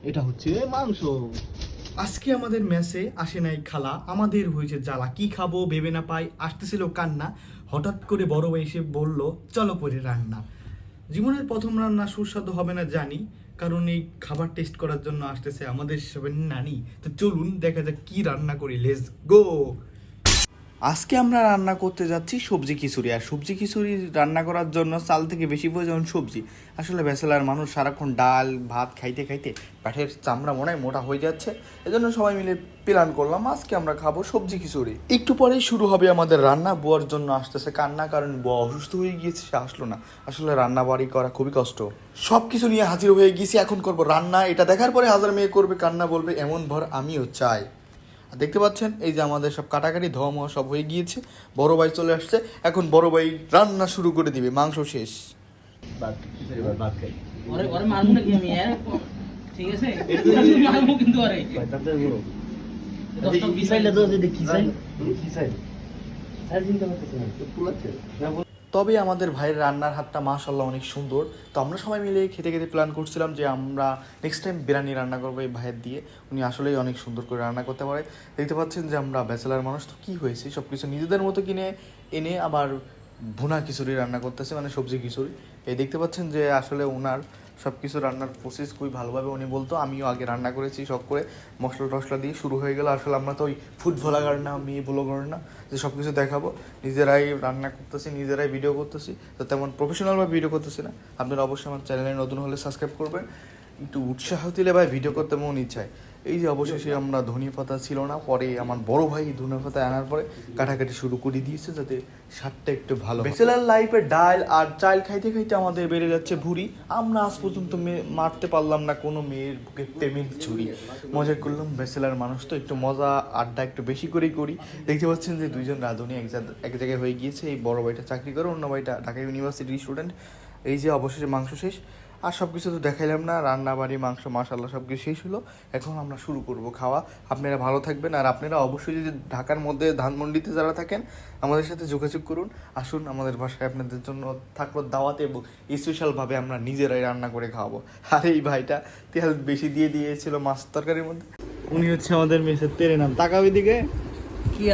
এটা হচ্ছে মাংস। আজকে আমাদের মেসে আসে নাই খালা, আমাদের হয়েছে জ্বালা। কি খাবো ভেবে না পাই, আসতেছিল কান্না। হঠাৎ করে বড় ভাই এসে বলল চলো করে রান্না। জীবনের প্রথম রান্না সুস্বাদু হবে না জানি, কারণ এই খাবার টেস্ট করার জন্য আসতেছে আমাদের সবের নানি। তো চলুন দেখা যাক কি রান্না করি, লেটস গো। আজকে আমরা রান্না করতে যাচ্ছি সবজি খিচুড়ি। আর সবজি খিচুড়ি রান্না করার জন্য চাল থেকে বেশি প্রয়োজন সবজি। আসলে ব্যাচেলার মানুষ সারাক্ষণ ডাল ভাত খাইতে খাইতে পেটের চামড়া মনে হয় মোটা হয়ে যাচ্ছে, এজন্য সবাই মিলে প্ল্যান করলাম আজকে আমরা খাবো সবজি খিচুড়ি। একটু পরেই শুরু হবে আমাদের রান্না। বুয়ার জন্য আসতেছে কান্না, কারণ বুয়া অসুস্থ হয়ে গিয়েছে, সে আসলো না। আসলে রান্না বাড়ি করা খুবই কষ্ট। সব কিছু নিয়ে হাজির হয়ে গিয়েছি, এখন করবো রান্না। এটা দেখার পরে হাজার মেয়ে করবে কান্না, বলবে এমন ভর আমিও চাই। আর দেখতে পাচ্ছেন এই যে আমাদের সব কাটাকাটি ধোয়া মোয়া সব হয়ে গিয়েছে। বড় ভাই চলে আসছে, এখন বড় ভাই রান্না শুরু করে দিবে। মাংস শেষ। তবে আমাদের ভাইয়ের রান্নার হাতটা মাশাআল্লাহ অনেক সুন্দর। তো আমরা সবাই মিলে খেতে খেতে প্ল্যান করছিলাম যে আমরা নেক্সট টাইম বিরিয়ানি রান্না করবো এই ভাইয়ের দিয়ে। উনি আসলেই অনেক সুন্দর করে রান্না করতে পারে। দেখতে পাচ্ছেন যে আমরা ব্যাচেলার মানুষ, তো কী হয়েছে সব কিছু নিজেদের মতো কিনে এনে আবার ভুনা খিচুড়ি রান্না করতেছে, মানে সবজি খিচুড়ি। এই দেখতে পাচ্ছেন যে আসলে ওনার সব কিছু রান্নার প্রসেস খুবই ভালোভাবে উনি বলতো। আমিও আগে রান্না করেছি শখ করে, মশলা টশলা দিয়ে শুরু হয়ে গেল। আসলে আমরা তো ওই ফুড ভ্লগার না, মেয়ে ব্লগার না যে সব কিছু দেখাবো। নিজেরাই রান্না করতেছি, নিজেরাই ভিডিও করতেছি, তো তেমন প্রফেশনালভাবে ভিডিও করতেছি না। আপনারা অবশ্যই আমার চ্যানেলে নতুন হলে সাবস্ক্রাইব করবেন। একটু উৎসাহ দিলে ভাই ভিডিও করতে মন ইচ্ছায়। এই যে অবশেষে আমরা ধনিয়া পাতা ছিল না, পরে আমার বড় ভাই ধনিয়া পাতা আনার পরে কাটাকাটি শুরু করে দিয়েছে যাতে স্বাদটা একটু ভালো। ব্যাচেলার লাইফে ডাল আর চাল খাইতে খাইতে আমাদের বেড়ে যাচ্ছে ভুঁড়ি। আমরা আজ পর্যন্ত মারতে পারলাম না কোনো মেয়ের বুকে প্রেমের ছুরি। মজা করলাম, ব্যাচেলার মানুষ তো একটু মজা আড্ডা একটু বেশি করেই করি। দেখতে পাচ্ছেন যে দুইজন রাঁধুনি এক জায়গায় হয়ে গিয়েছে। এই বড় ভাইটা চাকরি করে, অন্য ভাইটা ঢাকা ইউনিভার্সিটির স্টুডেন্ট। এই যে অবশেষে মাংস শেষ। আর সব কিছু তো দেখাইলাম না, রান্না বাড়ি মাংস মাশাআল্লাহ সব কিছু শেষ হলো। এখন আমরা শুরু করব খাওয়া। আপনারা ভালো থাকবেন, আর আপনারা অবশ্যই যদি ঢাকার মধ্যে ধানমন্ডিতে যারা থাকেন আমাদের সাথে যোগাযোগ করুন। আসুন আমাদের বাসায় আপনাদের জন্য থাকলো দাওয়াতে, এবং স্পেশালভাবে আমরা নিজেরাই রান্না করে খাওয়াবো। আর এই ভাইটা তেল বেশি দিয়ে দিয়েছিল মাছ তরকারির মধ্যে। উনি হচ্ছে আমাদের মেসের তেরে নাম। তাকাও এদিকে। কি